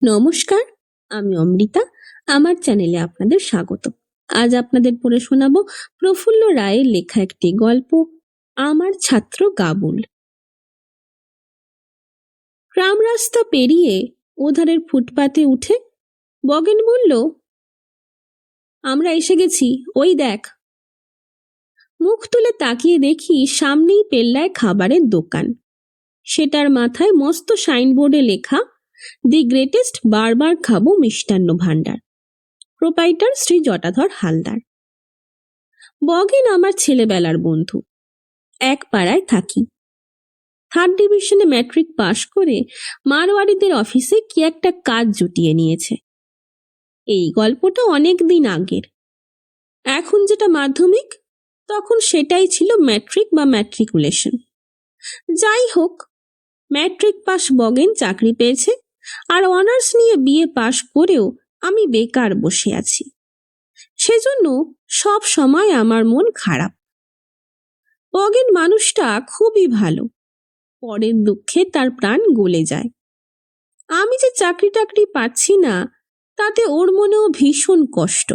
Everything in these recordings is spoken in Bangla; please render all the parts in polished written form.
নমস্কার, আমি অমৃতা। আমার চ্যানেলে আপনাদের স্বাগত। আজ আপনাদের পড়ে শোনাবো প্রফুল্ল রায়ের লেখা একটি গল্প, আমার ছাত্র গাবুল। গ্রাম রাস্তা পেরিয়ে ওধারের ফুটপাতে উঠে বগেন বলল, আমরা এসে গেছি, ওই দেখ। মুখ তুলে তাকিয়ে দেখি সামনেই পেল্লায় খাবারের দোকান। সেটার মাথায় মস্ত সাইনবোর্ডে লেখা, দি গ্রেটেস্ট বারবার খাবো মিষ্টান্ন ভাণ্ডার, প্রোপাইটার শ্রী জটাধর হালদার। বগেন আমার ছেলেবেলার বন্ধু, এক পাড়ায় থাকি। 3rd ডিভিশনে ম্যাট্রিক পাশ করে মারওয়ারিদের অফিসে কি একটা কাজ জুটিয়ে নিয়েছে। এই গল্পটা অনেক দিন আগের। এখন যেটা মাধ্যমিক, তখন সেটাই ছিল ম্যাট্রিক বা ম্যাট্রিকুলেশন। যাই হোক, ম্যাট্রিক পাস বগেন চাকরি পেয়েছে, আর অনার্স নিয়ে বিএ পাশ করেও আমি বেকার বসে আছি। সেজন্য সব সময় আমার মন খারাপ। বগেন মানুষটা খুবই ভালো, পরের দুঃখে তার প্রাণ গলে যায়। আমি যে চাকরি টাকরি পাচ্ছি না, তাতে ওর মনেও ভীষণ কষ্ট।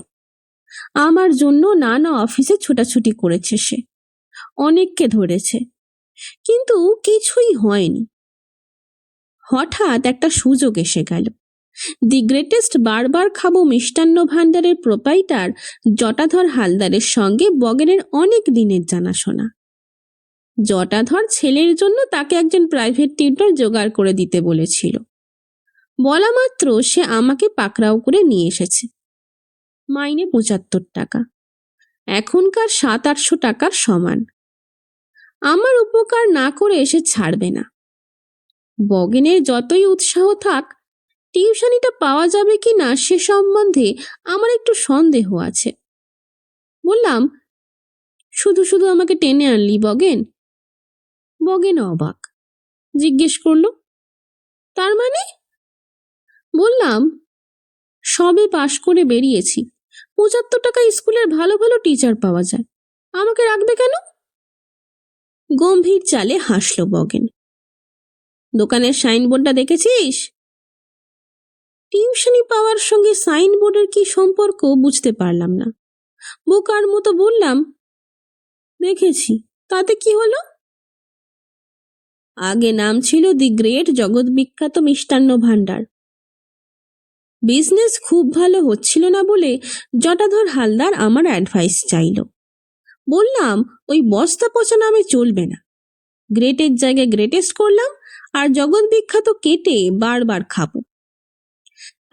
আমার জন্য নানা অফিসে ছোটাছুটি করেছে সে, অনেককে ধরেছে, কিন্তু কিছুই হয়নি। হঠাৎ একটা সুযোগ এসে গেল। দি গ্রেটেস্ট বারবার খাবো মিষ্টান্ন ভাণ্ডারের প্রোপাইটার জটাধর হালদারের সঙ্গে বগেনের অনেক দিনের জানাশোনা। জটাধর ছেলের জন্য তাকে একজন প্রাইভেট টিউটর জোগাড় করে দিতে বলেছিল। বলা মাত্র সে আমাকে পাকড়াও করে নিয়ে এসেছে। মাইনে 75 টাকা, এখনকার 700-800 টাকার সমান। আমার উপকার না করে এসে ছাড়বে না। বগেনের যতই উৎসাহ থাক, টিউশনিটা পাওয়া যাবে কিনা সে সম্বন্ধে আমার একটু সন্দেহ আছে। বললাম, শুধু শুধু আমাকে টেনে আনলি বগেন? বগেন অবাক, জিজ্ঞেস করলো, তার মানে? বললাম, সবে পাশ করে বেরিয়েছি, 75 টাকায় স্কুলের ভালো ভালো টিচার পাওয়া যায়, আমাকে রাখবে কেন? গম্ভীর চালে হাসলো বগেন। দোকানের সাইনবোর্ডটা দেখেছিস? টিউশনি পাওয়ার সঙ্গে সাইনবোর্ডের কি সম্পর্ক বুঝতে পারলাম না। বোকার মতো বললাম, দেখেছি, তাতে কি হলো? আগে নাম ছিল দি গ্রেট জগৎ বিখ্যাত মিষ্টান্ন ভাণ্ডার। বিজনেস খুব ভালো হচ্ছিল না বলে জটাধর হালদার আমার অ্যাডভাইস চাইল। বললাম, ওই বস্তা পচা নামে চলবে না, গ্রেটের জায়গায় গ্রেটেস্ট করলাম, আর জগৎ বিখ্যাত কেটে বারবার খাবো।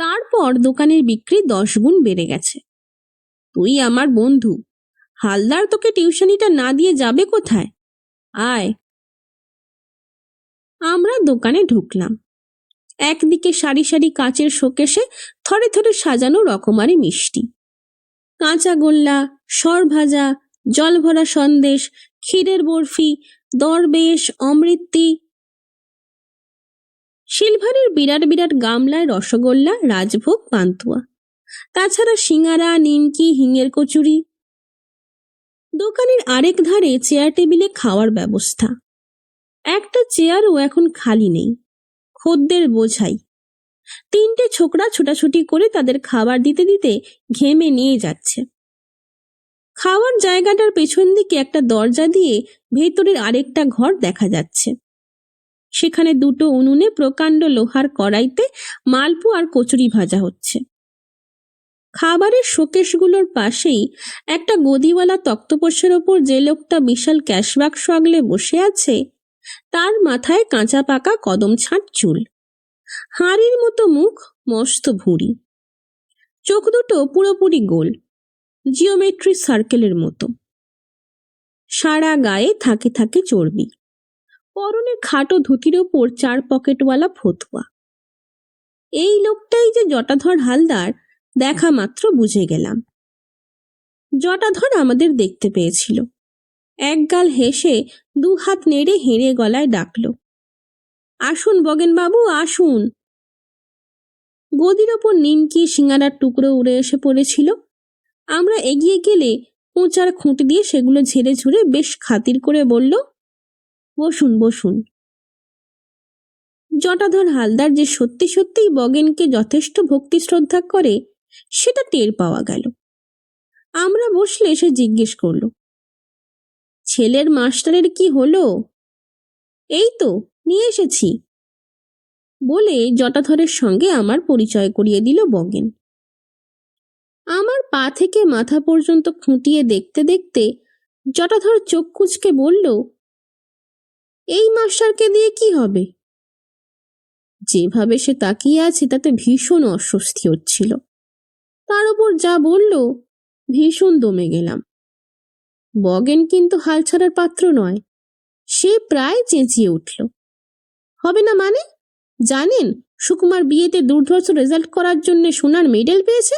তারপর দোকানের বিক্রি 10 গুণ বেড়ে গেছে। তুই আমার বন্ধু, হালদার তোকে টিউশনিটা না দিয়ে যাবে কোথায়? আয়। আমরা দোকানে ঢুকলাম। একদিকে সারি সারি কাচের শোকেসে থরে থরে সাজানো রকমারি মিষ্টি, কাঁচা গোল্লা, সরভাজা, জল ভরা সন্দেশ, ক্ষীরের বরফি, দরবেশ, অমৃতি। সিলভারের বিরাট বিরাট গামলায় রসগোল্লা, রাজভোগ, পান্তুয়া, তাছাড়া সিঙ্গারা, নিমকি, হিঙের কচুরি। দোকানের আরেক ধারে চেয়ার টেবিলে খাওয়ার ব্যবস্থা। একটা চেয়ারও এখন খালি নেই, খদ্দের বোঝাই। 3টে ছোকরা ছোটাছুটি করে তাদের খাবার দিতে দিতে ঘেমে নিয়ে যাচ্ছে। খাওয়ার জায়গাটার পেছন দিকে একটা দরজা দিয়ে ভেতরের আরেকটা ঘর দেখা যাচ্ছে। সেখানে 2টো উনুনে প্রকাণ্ড লোহার কড়াইতে মালপু আর কচুরি ভাজা হচ্ছে। খাবারের শোকেশগুলোর পাশেই একটা গদিওয়ালা তক্তপোষের ওপর যে লোকটা বিশাল ক্যাশ বাক্স আগলে বসে আছে, তার মাথায় কাঁচা পাকা কদম ছাঁট চুল, হাঁড়ির মতো মুখ, মস্ত ভুঁড়ি, চোখ দুটো পুরোপুরি গোল, জিওমেট্রি সার্কেলের মতো। সারা গায়ে থাকে থাকে চর্বি, পরনে খাটো ধুতির ওপর 4 পকেটওয়ালা ফতুয়া। এই লোকটাই যে জটাধর হালদার দেখা মাত্র বুঝে গেলাম। জটাধর আমাদের দেখতে পেয়েছিল। একগাল হেসে 2 হাত নেড়ে হেঁড়ে গলায় ডাকলো, আসুন বগেন বাবু, আসুন। গদির ওপর নিমকি, সিঙ্গারার টুকরো উড়ে এসে পড়েছিল। আমরা এগিয়ে গেলে কোঁচার খুঁটি দিয়ে সেগুলো ঝেড়ে ঝুড়ে বেশ খাতির করে বলল, বসুন বসুন। জটাধর হালদার যে সত্যি সত্যিই বগেনকে যথেষ্ট ভক্তি শ্রদ্ধা করে সেটা টের পাওয়া গেল। আমরা বসলে সে জিজ্ঞেস করল, ছেলের মাস্টারের কি হলো? এই তো নিয়ে এসেছি বলে জটাধরের সঙ্গে আমার পরিচয় করিয়ে দিল বগেন। আমার পা থেকে মাথা পর্যন্ত খুঁটিয়ে দেখতে দেখতে জটাধর চোখ কুঁচকে বলল, এই মাস্টারকে দিয়ে কি হবে? যেভাবে সে তাকিয়ে আছে তাতে ভীষণ অস্বস্তি হচ্ছিল। তার উপর যা বলল, ভীষণ দমে গেলাম। বগেন কিন্তু হাল ছাড়ার পাত্র নয়। সে প্রায় চেঁচিয়ে উঠল, হবে না মানে? জানেন সুকুমার বিয়েতে দুর্ধর্ষ রেজাল্ট করার জন্য সোনার মেডেল পেয়েছে?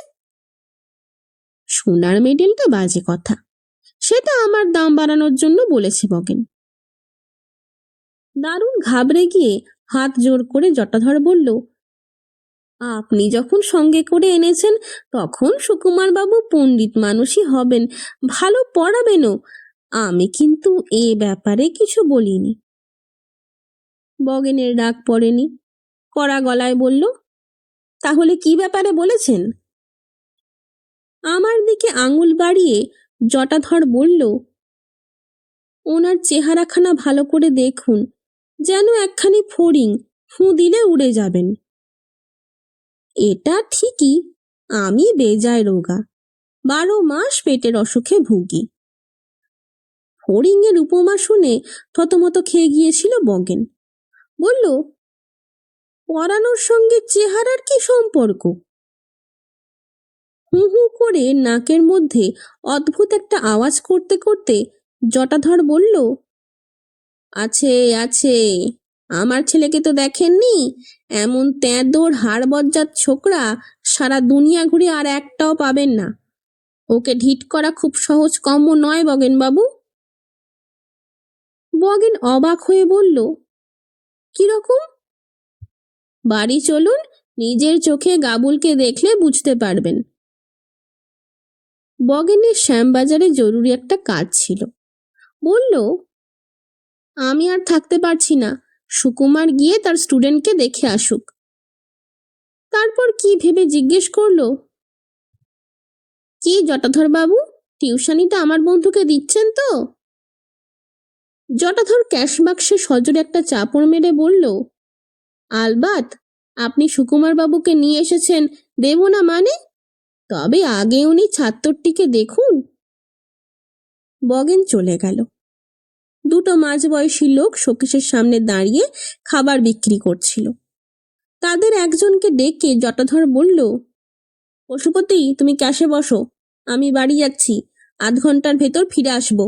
সোনার মেডেলটা বাজে কথা, সেটা আমার দাম বাড়ানোর জন্য বলেছে বগেন। দারুণ ঘাবড়ে গিয়ে হাত জোর করে জটাধর বলল, আপনি যখন সঙ্গে করে এনেছেন তখন সুকুমার বাবু পণ্ডিত মানুষই হবেন, ভালো পড়াবেনও। আমি কিন্তু এ ব্যাপারে কিছু বলিনি। বগেনের রাগ পড়েনি, কড়া গলায় বলল, তাহলে কি ব্যাপারে বলেছেন? আমার দিকে আঙুল বাড়িয়ে জটাধর বলল, ওনার চেহারাখানা ভালো করে দেখুন, যেন একখানি ফড়িং, ফু দিলে উড়ে যাবেন। এটা ঠিকই, আমি বেজায় রোগা, 12 মাস পেটের অসুখে ভুগি। ফড়িংয়ের উপমা শুনে থতমত খেয়ে গিয়েছিল বগেন। বলল, পড়ানোর সঙ্গে চেহারার কি সম্পর্ক? হু হু করে নাকের মধ্যে অদ্ভুত একটা আওয়াজ করতে করতে জটাধর বলল, আছে আছে, আমার ছেলেকে তো দেখেননি? এমন তেঁদোর হাড় বজ্জাত ছোকরা সারা দুনিয়া ঘুরে আর একটাও পাবেন না। ওকে ঢিট করা খুব সহজ কম্ম নয় বগেন বাবু। বগেন অবাক হয়ে বলল, কিরকম? বাড়ি চলুন, নিজের চোখে গাবুলকে দেখলে বুঝতে পারবেন। বগেনের শ্যামবাজারে জরুরি একটা কাজ ছিল। বলল, আমি আর থাকতে পারছি না, সুকুমার গিয়ে তার স্টুডেন্টকে দেখে আসুক। তারপর কি ভেবে জিজ্ঞেস করলো, কি জটাধর বাবু, টিউশনিটা আমার বন্ধুকে দিচ্ছেন তো? জটাধর ক্যাশ বাক্সে সজোরে একটা চাপড় মেরে বলল, আলবাত, আপনি সুকুমার বাবুকে নিয়ে এসেছেন, দেব না মানে? তবে আগে উনি ছাত্রটিকে দেখুন। বগেন চলে গেল। দুটো মাঝবয়সী লোক শোকেসের সামনে দাঁড়িয়ে খাবার বিক্রি করছিল। তাদের একজনকে ডেকে জটাধর বলল, পশুপতি, তুমি ক্যাশে বসো, আমি বাড়ি যাচ্ছি, আধ ঘন্টার ভেতর ফিরে আসব।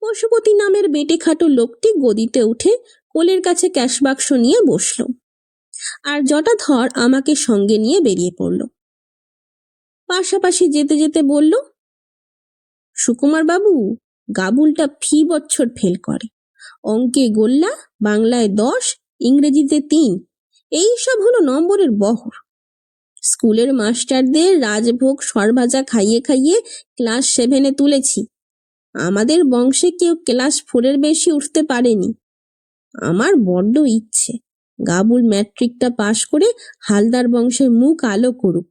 পশুপতি নামের বেটে খাটো লোকটি গদিতে উঠে কোলের কাছে ক্যাশ বাক্স নিয়ে বসল, আর জটাধর আমাকে সঙ্গে নিয়ে বেরিয়ে পড়ল। পাশাপাশি যেতে যেতে বলল, সুকুমার বাবু, গাবুলটা ফি বছর ফেল করে, অঙ্কে গোল্লা, বাংলায় 10, ইংরেজিতে 3, এইসব হলো নম্বরের বহর। স্কুলের মাস্টারদের রাজভোগ সরভাজা খাইয়ে খাইয়ে ক্লাস 7-এ তুলেছি। আমাদের বংশে কেউ ক্লাস 4-এর বেশি উঠতে পারেনি। আমার বড্ড ইচ্ছে গাবুল ম্যাট্রিকটা পাশ করে হালদার বংশের মুখ আলো করুক।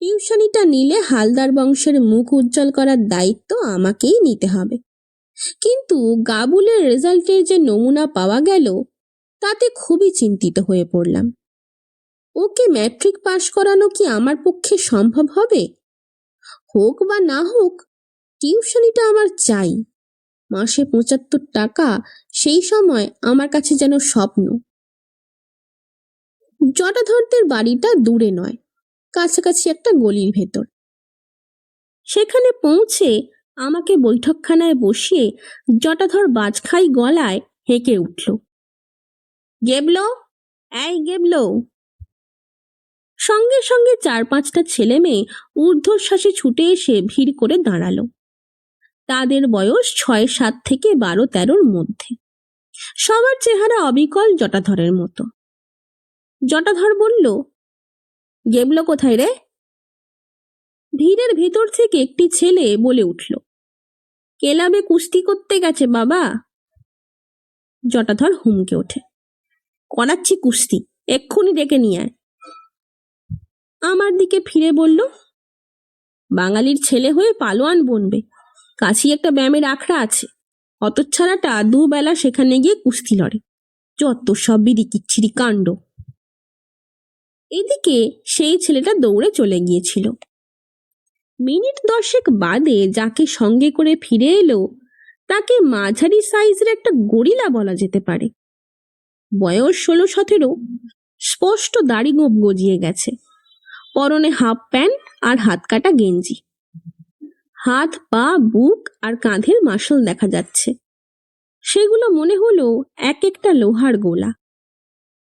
টিউশনিটা নিলে হালদার বংশের মুখ উজ্জ্বল করার দায়িত্ব আমাকেই নিতে হবে। কিন্তু গাবুলের রেজাল্টের যে নমুনা পাওয়া গেল তাতে খুবই চিন্তিত হয়ে পড়লাম। ওকে ম্যাট্রিক পাশ করানো কি আমার পক্ষে সম্ভব হবে? হোক বা না হোক, টিউশনিটা আমার চাই। মাসে 75 টাকা সেই সময় আমার কাছে যেন স্বপ্ন। জটাধরদের বাড়িটা দূরে নয়, কাছাকাছি একটা গলির ভেতর। সেখানে পৌঁছে আমাকে বৈঠকখানায় বসিয়ে জটাধর বাজখাই গলায় হেঁকে উঠল, গেবলো, এই গেবলো। সঙ্গে সঙ্গে 4-5টা ছেলে মেয়ে ঊর্ধ্বশ্বাসে ছুটে এসে ভিড় করে দাঁড়ালো। তাদের বয়স 6-7 থেকে 12-13-র মধ্যে। সবার চেহারা অবিকল জটাধরের মতো। জটাধর বলল, গেবলো কোথায় রে? ভিড়ের ভিতর থেকে একটি ছেলে বলে উঠল, ক্লাবে কুস্তি করতে গেছে বাবা। জটাধর হুমকে ওঠে, করাচ্ছি কুস্তি, এক্ষুনি ডেকে নিয়ে আয়। আমার দিকে ফিরে বলল, বাঙালির ছেলে হয়ে পালোয়ান বনবে, কাছেই একটা ব্যায়ামের আখড়া আছে, হতচ্ছাড়াটা দুবেলা সেখানে গিয়ে কুস্তি লড়ে, যত সব বিড়ি কিচ্ছিরি কাণ্ড। এদিকে সেই ছেলেটা দৌড়ে চলে গিয়েছিল। মিনিট 10 বাদে যাকে সঙ্গে করে ফিরে এলো তাকে মাঝারি সাইজের একটা গরিলা বলা যেতে পারে। বয়স 16-17, স্পষ্ট দাড়ি গোঁফ গজিয়ে গেছে, পরনে হাফ প্যান্ট আর হাত কাটা গেঞ্জি, হাত পা বুক আর কাঁধের মাসল দেখা যাচ্ছে, সেগুলো মনে হলো এক একটা লোহার গোলা।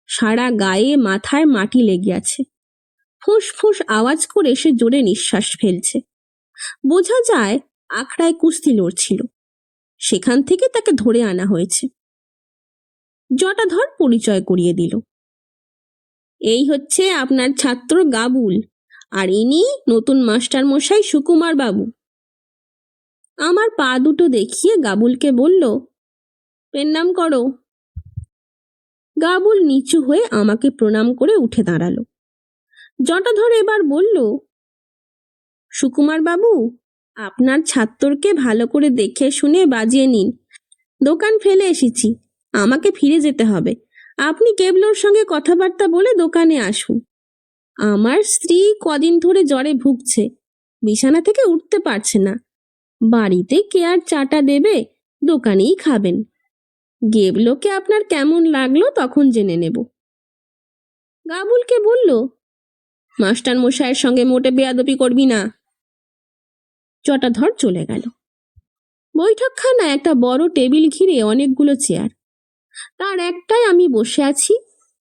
সারা গায়ে মাথায় মাটি লেগে আছে, ফুঁস ফুঁস আওয়াজ করে সে জোরে নিঃশ্বাস ফেলছে। বোঝা যায় আখড়ায় কুস্তি লড়ছিল, সেখান থেকে তাকে ধরে আনা হয়েছে। জটাধর পরিচয় করিয়ে দিল, এই হচ্ছে আপনার ছাত্র গাবুল, আর ইনি নতুন মাস্টার মশাই সুকুমার বাবু। আমার পা দুটো দেখিয়ে গাবুলকে বলল, প্রণাম করো। গাবুল নিচু হয়ে আমাকে প্রণাম করে উঠে দাঁড়ালো। জটাধর এবার বলল, সুকুমার বাবু, আপনার ছাত্রকে ভালো করে দেখে শুনে বাজিয়ে নিন, দোকান ফেলে এসেছি, আমাকে ফিরে যেতে হবে, আপনি কেবলোর সঙ্গে কথাবার্তা বলে দোকানে আসুন। আমার স্ত্রী কদিন ধরে জ্বরে ভুগছে, বিছানা থেকে উঠতে পারছে না, বাড়িতে কে আর চাটা দেবে, দোকানেই খাবেন। গেবলোকে আপনার কেমন লাগলো তখন জেনে নেব। গাবুলকে বলল, মাস্টার মশাইয়ের সঙ্গে মোটে বেয়াদবি করবি না। জটাধর চলে গেল। বৈঠকখানায় একটা বড় টেবিল ঘিরে অনেকগুলো চেয়ার, তার একটাই আমি বসে আছি।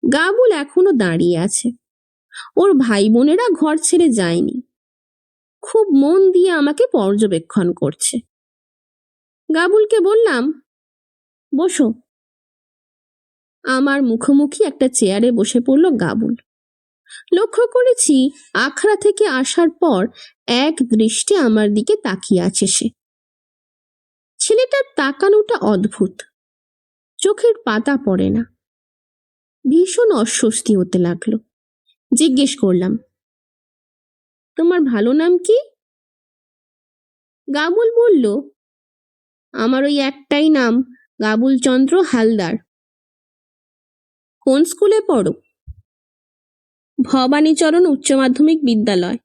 গাবুল এখনো দাঁড়িয়ে আছে, ওর ভাই বোনেরা ঘর ছেড়ে যায়নি, খুব মন দিয়ে আমাকে পর্যবেক্ষণ করছে। গাবুলকে বললাম, বসো। আমার মুখোমুখি একটা চেয়ারে বসে পড়ল গাবুল। লক্ষ্য করেছি আখড়া থেকে আসার পর এক দৃষ্টি আমার দিকে তাকিয়ে আছে সে। ছেলেটার তাকানোটা অদ্ভুত, চোখের পাতা পড়ে না। ভীষণ অস্বস্তি হতে লাগলো। জিজ্ঞেস করলাম, তোমার ভালো নাম কি? গাবুল বলল, আমার ওই একটাই নাম, গাবুল চন্দ্র হালদার। কোন স্কুলে পড়ো? ভবানীচরণ উচ্চ মাধ্যমিক বিদ্যালয়।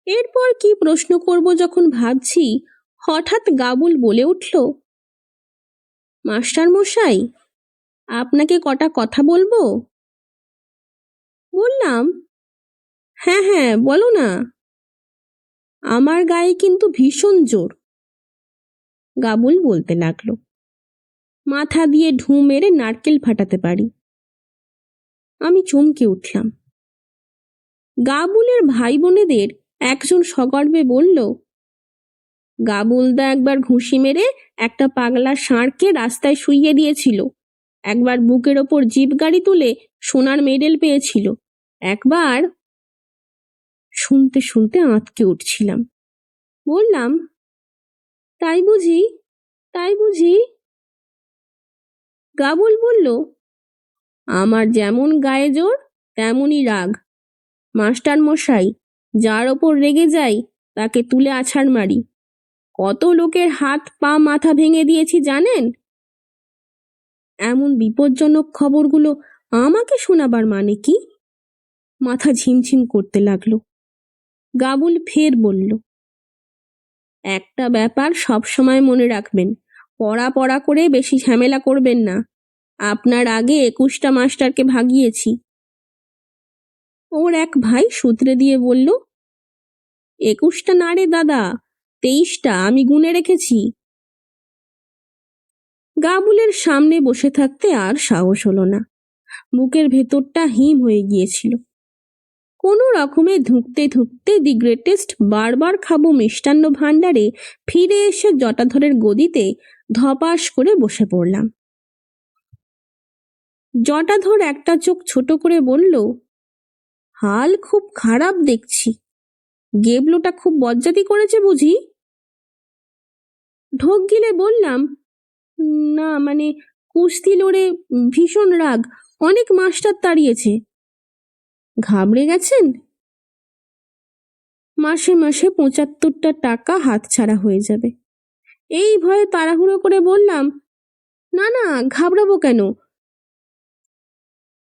এরপর কি প্রশ্ন করব যখন ভাবছি, হঠাৎ গাবুল বলে উঠল, মাস্টার মশাই, আপনাকে কটা কথা বলবো? বললাম, হ্যাঁ হ্যাঁ বলো না, আমার গায়ে কিন্তু ভীষণ জোর। গাবুল বলতে লাগলো, মাথা দিয়ে ঢু মেরে নারকেল ফাটাতে পারি। আমি চমকে উঠলাম। গাবুলের ভাই বোনেদের একজন সগর্বে বলল, গাবুলদা একবার ঘুষি মেরে একটা পাগলা ষাঁড়কে রাস্তায় শুইয়ে দিয়েছিল, একবার বুকের ওপর জিপ গাড়ি তুলে সোনার মেডেল পেয়েছিল, একবার। শুনতে শুনতে আঁতকে উঠছিলাম। বললাম, তাই বুঝি, তাই বুঝি? গাবুল বলল, আমার যেমন গায়ে জোর তেমনই রাগ। মাস্টার মশাই, যার ওপর রেগে যাই তাকে তুলে আছাড় মারি, কত লোকের হাত পা মাথা ভেঙে দিয়েছি জানেন? এমন বিপজ্জনক খবরগুলো আমাকে শোনাবার মানে কি? মাথা ঝিমঝিম করতে লাগলো। গাবুল ফের বলল, একটা ব্যাপার সব সময় মনে রাখবেন, পড়া পড়া করে বেশি ঝামেলা করবেন না, আপনার আগে 21টা মাস্টারকে ভাগিয়েছি। ওর এক ভাই সূত্রে দিয়ে বলল, 21টা না রে দাদা, 23টা, আমি গুনে রেখেছি। গাবুলের সামনে বসে থাকতে আর সাহস হলো না, বুকের ভেতরটা হিম হয়ে গিয়েছিল। কোনো রকমে ধুঁকতে ধুঁকতে দি গ্রেটেস্ট বারবার খাবো মিষ্টান্ন ভাণ্ডারে ফিরে এসে জটাধরের গদিতে ধপাস করে বসে পড়লাম। জটাধর একটা চোখ ছোট করে বলল, হাল খুব খারাপ দেখছি, গেবলোটা খুব বজ্জাতি করেছে বুঝি? ঢোক গিলে বললাম, না মানে কুস্তি লড়ে ভীষণ রাগ, অনেক মাস্টার তাড়িয়েছে। ঘাবড়ে গেছেন? মাসে মাসে ৭৫টা টাকা হাতছাড়া হয়ে যাবে, এই ভয়ে তাড়াহুড়ো করে বললাম, না না, ঘাবড়াবো কেন?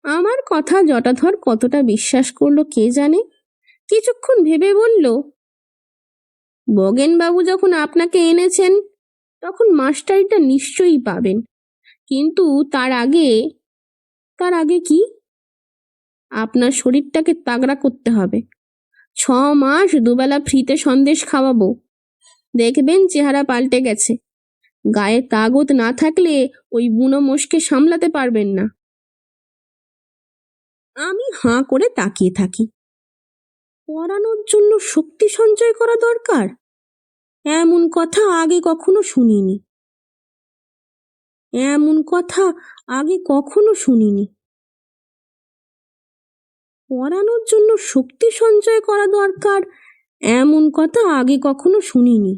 আমার কথা জটাধর কতটা বিশ্বাস করলো কে জানে। কিছুক্ষণ ভেবে বলল, বগেনবাবু যখন আপনাকে এনেছেন তখন মাস্টারিটা নিশ্চয়ই পাবেন, কিন্তু তার আগে কি? আপনার শরীরটাকে তাগড়া করতে হবে। ৬ মাস দুবেলা ফ্রিতে সন্দেশ খাওয়াবো, দেখবেন চেহারা পাল্টে গেছে। গায়ে তাগত না থাকলে ওই বুনো মোষকে সামলাতে পারবেন না। আমি হাঁ করে তাকিয়ে থাকি। পড়ানোর জন্য শক্তি সঞ্চয় করা দরকার, এমন কথা আগে কখনো শুনিনি। পড়ানোর জন্য শক্তি সঞ্চয় করা দরকার, এমন কথা আগে কখনো শুনিনি।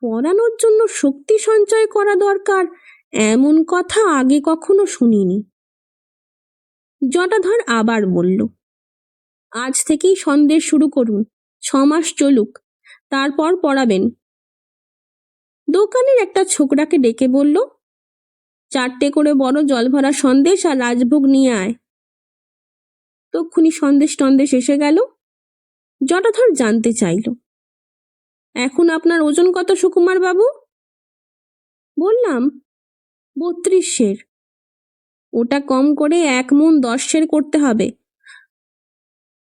পড়ানোর জন্য শক্তি সঞ্চয় করা দরকার, এমন কথা আগে কখনো শুনিনি। জটাধর আবার বলল, আজ থেকেই সন্দেশ শুরু করুন, ৬ মাস চলুক, তারপর পড়াবেন। দোকানের একটা ছোকরাকে ডেকে বলল, 4টে করে বড় জল ভরা সন্দেশ আর রাজভোগ নিয়ে আয়। তক্ষুনি সন্দেশ টন্দেশ এসে গেল। জটাধর জানতে চাইল, এখন আপনার ওজন কত সুকুমার বাবু? বললাম, ৩২ সের। ওটা কম করে 1 মণ 10 সের করতে হবে।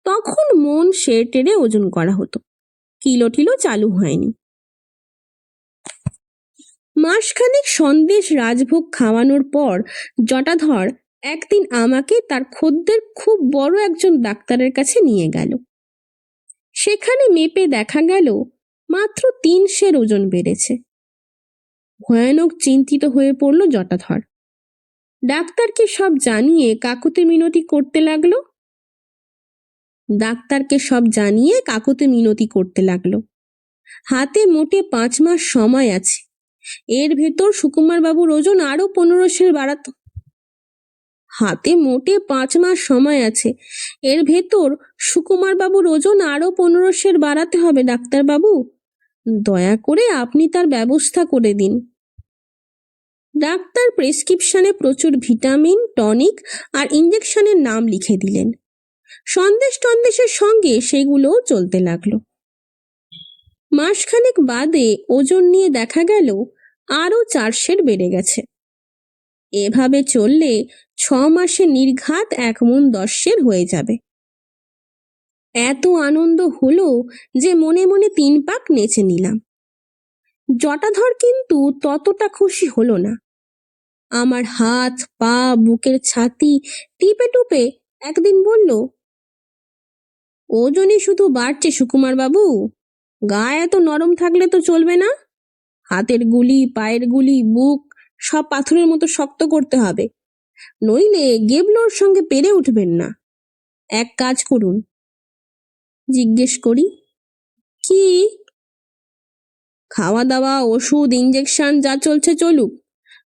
তখন মন সের টেরে ওজন করা হতো, কিলো টিলো চালু হয়নি। মাসখানেক সন্দেশ রাজভোগ খাওয়ানোর পর জটাধর একদিন আমাকে তার খদ্দের খুব বড় একজন ডাক্তারের কাছে নিয়ে গেল। সেখানে মেপে দেখা গেল মাত্র 3 সের ওজন বেড়েছে। ভয়ানক চিন্তিত হয়ে পড়ল জটাধর। ডাক্তারকে সব জানিয়ে কাকুতি মিনতি করতে লাগলো। হাতে মোটে 5 মাস সময় আছে, এর ভেতর সুকুমার বাবুর ওজন আরো 15 সের বাড়াতে হবে ডাক্তারবাবু, দয়া করে আপনি তার ব্যবস্থা করে দিন। ডাক্তার প্রেসক্রিপশনে প্রচুর ভিটামিন, টনিক আর ইঞ্জেকশনের নাম লিখে দিলেন। সন্দেশের সঙ্গে সেগুলোও চলতে লাগলো। মাসখানেক বাদে ওজন নিয়ে দেখা গেল আরো 4 সের বেড়ে গেছে। এভাবে চললে 6 মাসে নির্ঘাত 1 মণ 10 সের হয়ে যাবে। এত আনন্দ হলো যে মনে মনে 3 পাক নেচে নিলাম। জটাধর কিন্তু ততটা খুশি হলো না। আমার হাত পা বুকের ছাতি টিপে টুপে একদিন বলল, ওজনই শুধু বাড়ছে সুকুমার বাবু, গা এত নরম থাকলে তো চলবে না। হাতের গুলি, পায়ের গুলি, বুক সব পাথরের মতো শক্ত করতে হবে, নইলে গেবলোর সঙ্গে পেরে উঠবেন না। এক কাজ করুন। জিজ্ঞেস করি, কি? খাওয়া দাওয়া, ওষুধ, ইঞ্জেকশন যা চলছে চলুক,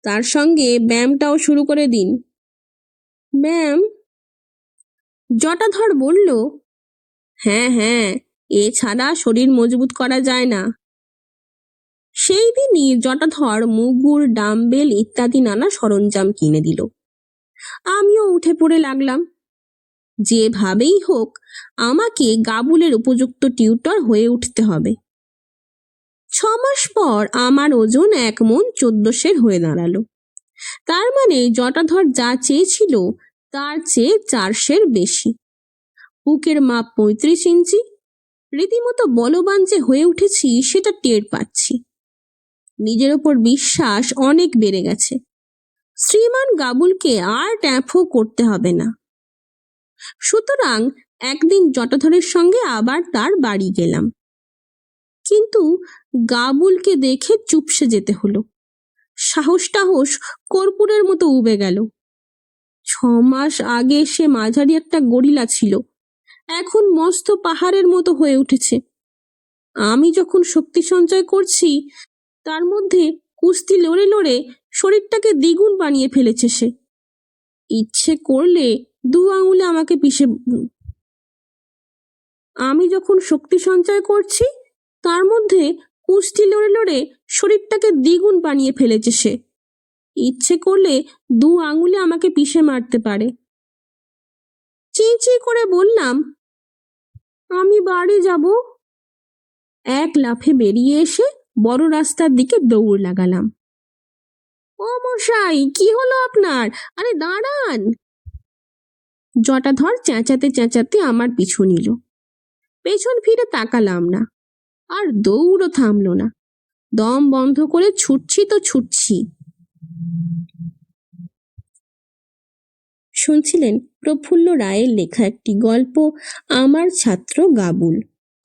তার সঙ্গে ব্যায়ামটাও শুরু করে দিন। ব্যায়াম? জটাধর বলল, হ্যাঁ, এছাড়া শরীর মজবুত করা যায় না। সেই দিনই জটাধর মুগুর, ডাম্বেল ইত্যাদি নানা সরঞ্জাম কিনে দিল। আমিও উঠে পড়ে লাগলাম। যেভাবেই হোক আমাকে গাবুলের উপযুক্ত টিউটর হয়ে উঠতে হবে। 6 মাস পর আমার ওজন 1 মণ 14 সের হয়ে দাঁড়ালো। তার মানে জটাধর যা চেয়েছিল তার চেয়ে 4 সের বেশি। বুকের মাপ 35 ইঞ্চি। রীতিমতো বলবান যে হয়ে উঠেছি সেটা টের পাচ্ছি। নিজের ওপর বিশ্বাস অনেক বেড়ে গেছে। শ্রীমান গাবুলকে আর ট্যাফো করতে হবে না। সুতরাং একদিন জটাধরের সঙ্গে আবার তার বাড়ি গেলাম, কিন্তু গাবুলকে দেখে চুপসে যেতে হলো। সাহস কর্পূরের মতো উবে গেল। 6 মাস আগে সে মাঝারি একটা গরিলা ছিল, এখন মস্ত পাহাড়ের মতো হয়ে উঠেছে। আমি যখন শক্তি সঞ্চয় করছি তার মধ্যে কুস্তি লড়ে লড়ে শরীরটাকে দ্বিগুণ বানিয়ে ফেলেছে সে। ইচ্ছে করলে 2 আঙুলে আমাকে পিষে। আমি যখন শক্তি সঞ্চয় করছি তার মধ্যে কুস্তি লড়ে লড়ে শরীরটাকে দ্বিগুণ বানিয়ে ফেলেছে সে। ইচ্ছে করলে 2 আঙুলে আমাকে পিষে মারতে পারে। চেঁচিয়ে করে বললাম, আমি বাড়ি যাব। এক লাফে বেরিয়ে এসে বড় রাস্তার দিকে দৌড় লাগালাম। ও মশাই, কি হলো আপনার? আরে দাঁড়ান! জটাধর চেঁচাতে চেঁচাতে আমার পিছু নিল। পেছন ফিরে তাকালাম না, আর দৌড়ও থামলো না। দম বন্ধ করে ছুটছি তো ছুটছি। শুনছিলেন প্রফুল্ল রায়ের লেখা একটি গল্প, আমার ছাত্র গাবুল।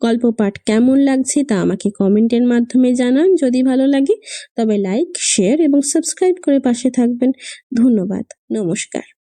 গল্প পাঠ কেমন লাগছে তা আমাকে কমেন্টের মাধ্যমে জানান। যদি ভালো লাগে তবে লাইক, শেয়ার এবং সাবস্ক্রাইব করে পাশে থাকবেন। ধন্যবাদ। নমস্কার।